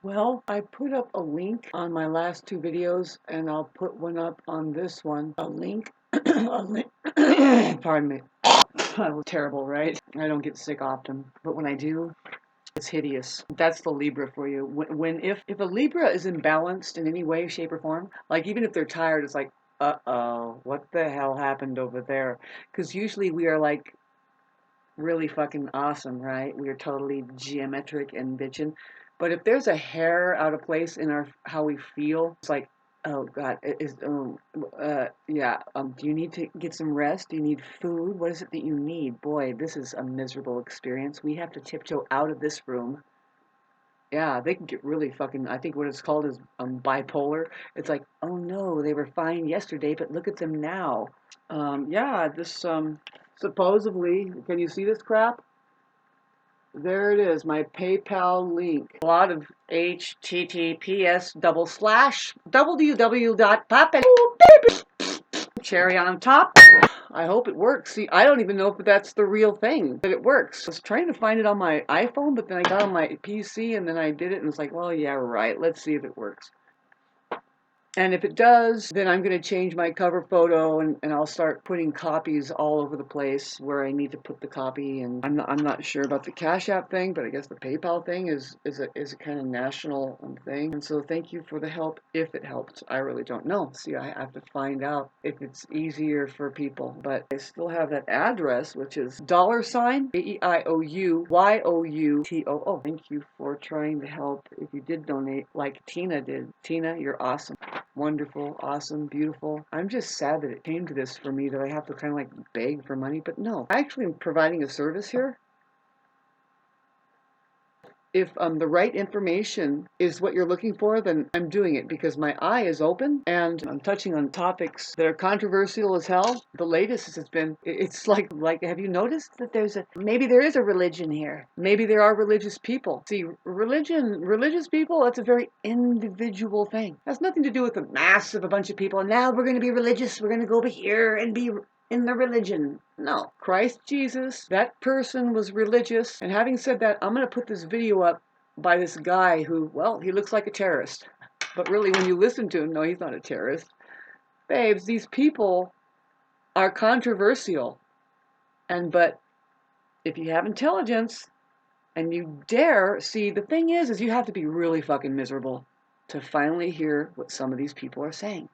Well, I put up a link on my last two videos, and I'll put one up on this one. A link, a link, pardon me. That was terrible, right? I don't get sick often, but when I do, it's hideous. That's the Libra for you. If a Libra is imbalanced in any way, shape, or form, like even if they're tired, it's like, uh-oh, what the hell happened over there? Because usually we are like really fucking awesome, right? We are totally geometric and bitchin'. But if there's a hair out of place in our how we feel, it's like, oh God, yeah. Do you need to get some rest? Do you need food? What is it that you need? Boy, this is a miserable experience. We have to tiptoe out of this room. Yeah, they can get really fucking. I think what it's called is bipolar. It's like, oh no, they were fine yesterday, but look at them now. Yeah, this supposedly, can you see this crap? There it is, my PayPal link. A lot of https://www.papel. Cherry on top. I hope it works. See, I don't even know if that's the real thing, but it works. I was trying to find it on my iPhone, but then I got on my PC and then I did it and it's like, well, yeah, right. Let's see if it works. And if it does, then I'm going to change my cover photo and I'll start putting copies all over the place where I need to put the copy. And I'm not sure about the Cash App thing, but I guess the PayPal thing is a kind of national thing. And so thank you for the help if it helped. I really don't know. See, I have to find out if it's easier for people. But I still have that address, which is $AEIOUYOUTOO. Thank you for trying to help. If you did donate, like Tina did. Tina, you're awesome. Wonderful, awesome, beautiful. I'm just sad that it came to this for me, that I have to kind of like beg for money, but no. I actually am providing a service here. If the right information is what you're looking for, then I'm doing it because my eye is open and I'm touching on topics that are controversial as hell. The latest has been, it's like, have you noticed that maybe there is a religion here? Maybe there are religious people. See, religious people, that's a very individual thing. It has nothing to do with the mass of a bunch of people. And now we're going to be religious. We're going to go over here and be in the religion. No. Christ Jesus, that person was religious. And having said that, I'm going to put this video up by this guy who, well, he looks like a terrorist. But really, when you listen to him, no, he's not a terrorist. Babes, these people are controversial. But if you have intelligence and you dare, see, the thing is you have to be really fucking miserable to finally hear what some of these people are saying.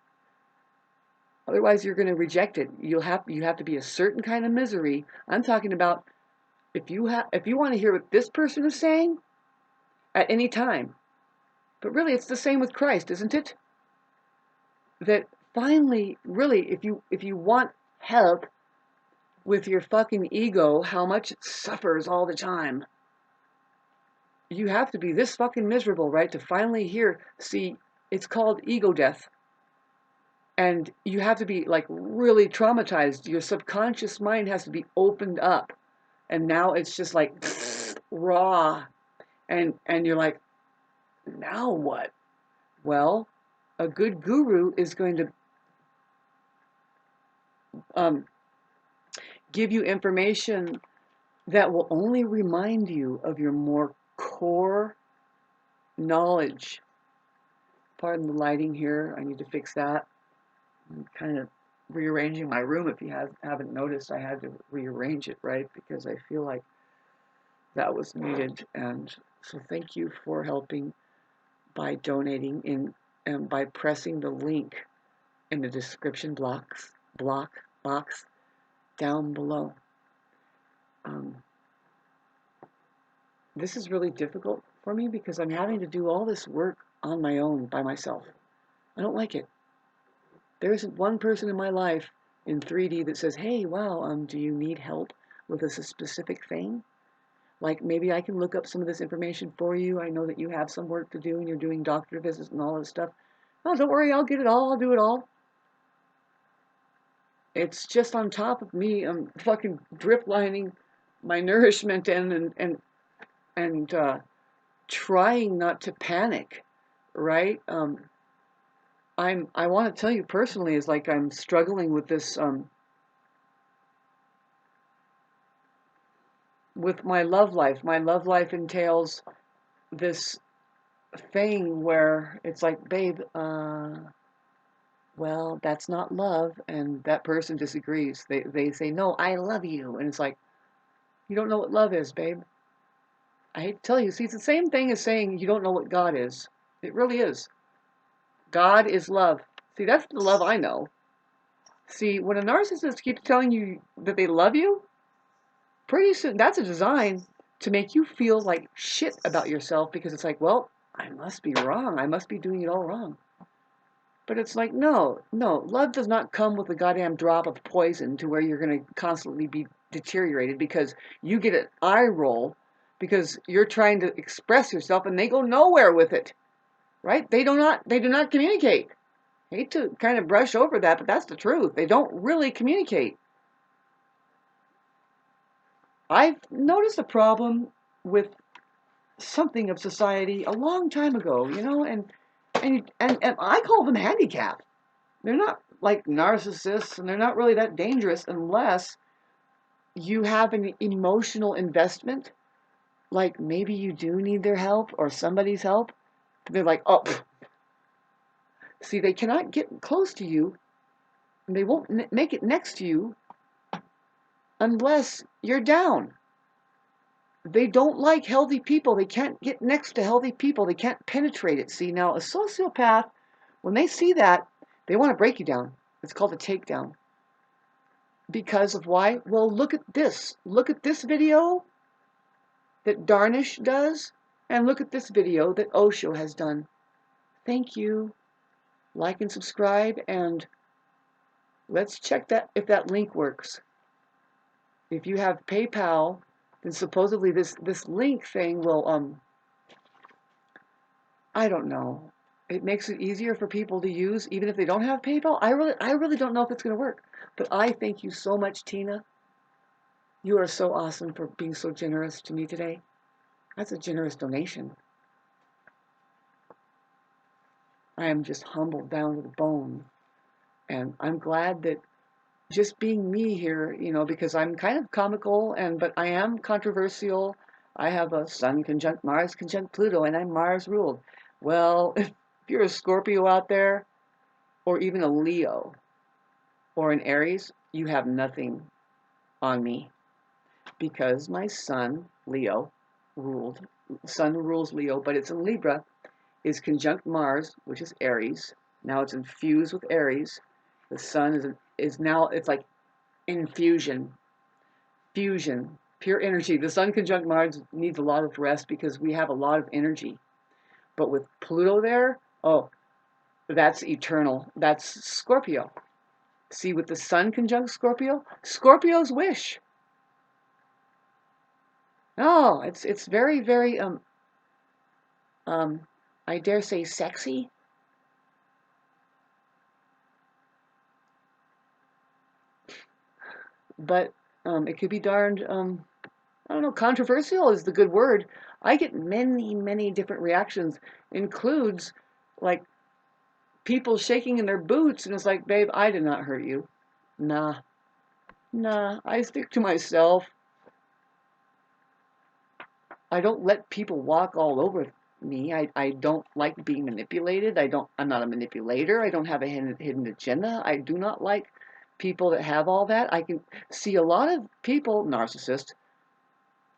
Otherwise, you're going to reject it. You have to be a certain kind of misery. I'm talking about if you want to hear what this person is saying at any time. But really, it's the same with Christ, isn't it? That finally, really, if you want help with your fucking ego, how much it suffers all the time, you have to be this fucking miserable, right, to finally hear. See, it's called ego death. And you have to be like really traumatized. Your subconscious mind has to be opened up. And now it's just like raw. And you're like, now what? Well, a good guru is going to give you information that will only remind you of your more core knowledge. Pardon the lighting here. I need to fix that. I'm kind of rearranging my room. If you haven't noticed, I had to rearrange it, right? Because I feel like that was needed. And so thank you for helping by donating and by pressing the link in the description box down below. This is really difficult for me because I'm having to do all this work on my own by myself. I don't like it. There isn't one person in my life in 3D that says, hey, wow, do you need help with a specific thing? Like maybe I can look up some of this information for you. I know that you have some work to do and you're doing doctor visits and all this stuff. Oh, don't worry, I'll get it all. I'll do it all. It's just on top of me. I'm fucking drip lining my nourishment and trying not to panic, right? I want to tell you personally is like I'm struggling with this with my love life. My love life entails this thing where it's like, babe, well, that's not love, and that person disagrees. They say, no, I love you, and it's like, you don't know what love is, babe. I hate to tell you. See, it's the same thing as saying you don't know what God is. It really is. God is love. See, that's the love I know. See, when a narcissist keeps telling you that they love you, pretty soon that's a design to make you feel like shit about yourself because it's like, well, I must be wrong. I must be doing it all wrong. But it's like, no, no, love does not come with a goddamn drop of poison to where you're going to constantly be deteriorated because you get an eye roll because you're trying to express yourself and they go nowhere with it, right? They do not communicate. I hate to kind of brush over that, but that's the truth. They don't really communicate. I've noticed a problem with something of society a long time ago, and I call them handicapped. They're not like narcissists, and they're not really that dangerous unless you have an emotional investment. Like maybe you do need their help or somebody's help. They're like, oh, pff. See, they cannot get close to you, and they won't make it next to you unless you're down. They don't like healthy people. They can't get next to healthy people. They can't penetrate it. See, now a sociopath, when they see that, they want to break you down. It's called a takedown. Because of why? Well, look at this. Look at this video that Darnish does, and look at this video that Osho has done. Thank you. Like and subscribe, and let's check that if that link works. If you have PayPal, then supposedly this link thing will I don't know. It makes it easier for people to use even if they don't have PayPal. I really don't know if it's going to work. But I thank you so much, Tina. You are so awesome for being so generous to me today. That's a generous donation. I am just humbled down to the bone. And I'm glad that just being me here, because I'm kind of comical but I am controversial. I have a Sun conjunct Mars conjunct Pluto, and I'm Mars ruled. Well, if you're a Scorpio out there, or even a Leo, or an Aries, you have nothing on me. Because my Sun, Leo, Sun rules Leo, but it's in Libra, is conjunct Mars, which is Aries. Now it's infused with Aries. The Sun is now, it's like infusion, fusion, pure energy. The Sun conjunct Mars needs a lot of rest because we have a lot of energy. But with Pluto there, oh, that's eternal. That's Scorpio. See, with the Sun conjunct Scorpio, Scorpio's wish. Oh, it's very, very I dare say sexy. But it could be darned I don't know, controversial is the good word. I get many, many different reactions. Includes like people shaking in their boots, and it's like, babe, I did not hurt you. Nah, I stick to myself. I don't let people walk all over me. I don't like being manipulated. I'm not a manipulator. I don't have a hidden agenda. I do not like people that have all that. I can see a lot of people, narcissists,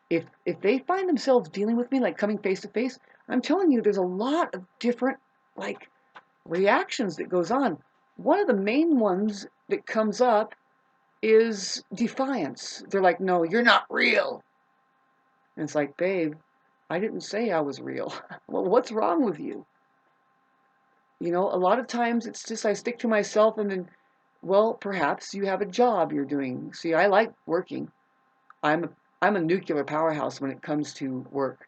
if they find themselves dealing with me, like coming face to face, I'm telling you, there's a lot of different like reactions that goes on. One of the main ones that comes up is defiance. They're like, no, you're not real. And it's like, babe, I didn't say I was real. Well, what's wrong with you? A lot of times it's just I stick to myself, and then, well, perhaps you have a job you're doing. See, I like working. I'm a nuclear powerhouse when it comes to work.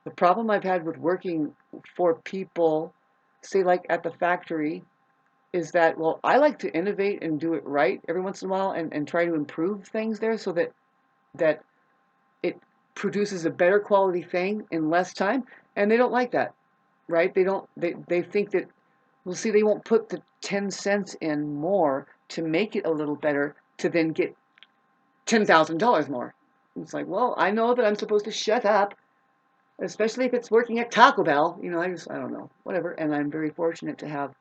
The problem I've had with working for people, say like at the factory, is that, well, I like to innovate and do it right every once in a while and try to improve things there so that it produces a better quality thing in less time. And they don't like that, right? They think that, well, see, they won't put the 10 cents in more to make it a little better to then get $10,000 more. It's like, well, I know that I'm supposed to shut up especially if it's working at Taco Bell. I don't know, whatever. And I'm very fortunate to have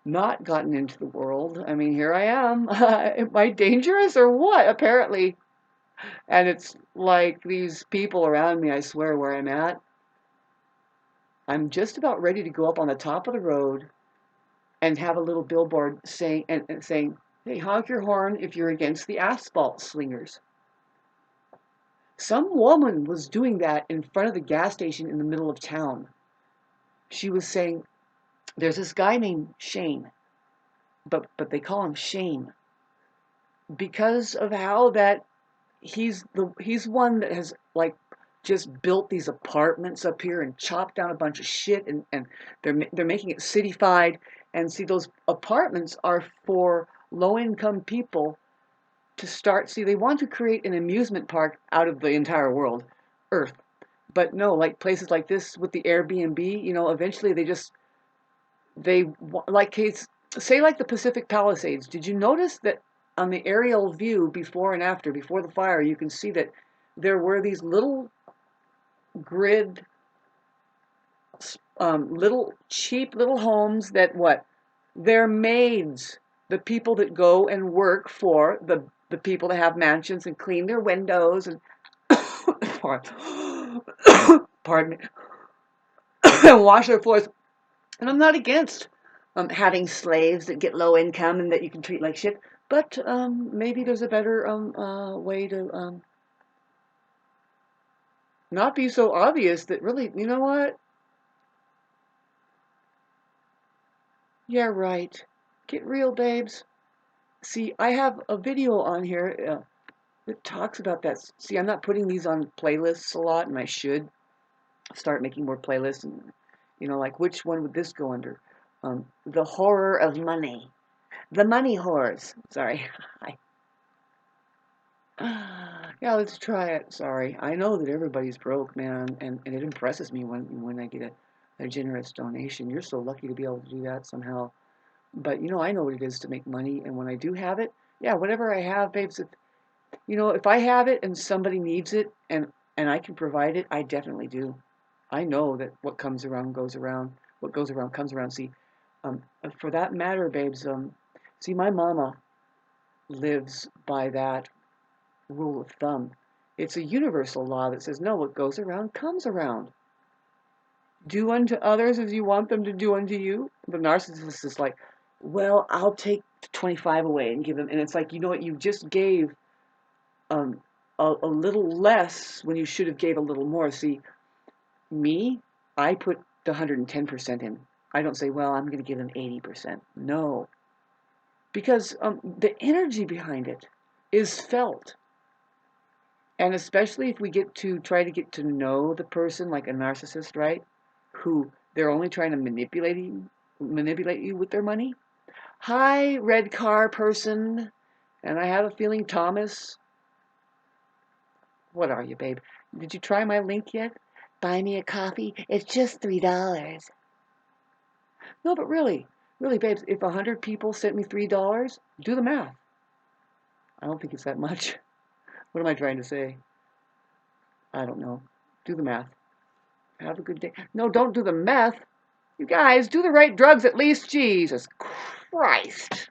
not gotten into the world. I mean, here I am. Am I dangerous or what? Apparently. And it's like these people around me, I swear, where I'm at, I'm just about ready to go up on the top of the road and have a little billboard saying, hey, honk your horn if you're against the asphalt slingers. Some woman was doing that in front of the gas station in the middle of town. She was saying, there's this guy named Shane, but they call him Shane because of how that he's one that has like just built these apartments up here and chopped down a bunch of shit, and they're making it cityfied. And see, those apartments are for low-income people to start. See, they want to create an amusement park out of the entire Earth. But no, like places like this with the Airbnb, eventually they like case say like the Pacific Palisades. Did you notice that on the aerial view before and after, before the fire, you can see that there were these little grid, little cheap little homes that what? They're maids, the people that go and work for the people that have mansions and clean their windows and pardon me, and wash their floors. And I'm not against having slaves that get low income and that you can treat like shit, but maybe there's a better way to not be so obvious that really, you know what? Yeah, right. Get real, babes. See, I have a video on here that talks about that. See, I'm not putting these on playlists a lot, and I should start making more playlists. And like which one would this go under? The horror of money. The money whores. Sorry. Yeah, let's try it. Sorry. I know that everybody's broke, man, and it impresses me when I get a generous donation. You're so lucky to be able to do that somehow. But I know what it is to make money, and when I do have it, yeah, whatever I have, babes, if I have it and somebody needs it and I can provide it, I definitely do. I know that what comes around goes around. What goes around comes around. See, for that matter, babes, see, my mama lives by that rule of thumb. It's a universal law that says, no, what goes around comes around. Do unto others as you want them to do unto you. The narcissist is like, well, I'll take 25 away and give them. And it's like, you know what? You just gave um, a little less when you should have gave a little more. See, me, I put the 110% in. I don't say, well, I'm going to give them 80%. No, because the energy behind it is felt. And especially if we try to get to know the person like a narcissist, right? Who they're only trying to manipulate you with their money. Hi, red car person. And I have a feeling, Thomas, what are you, babe? Did you try my link yet? Buy me a coffee. It's just $3. No, but really, babes, if 100 people sent me $3, do the math. I don't think it's that much. What am I trying to say? I don't know. Do the math. Have a good day. No, don't do the meth. You guys, do the right drugs at least. Jesus Christ.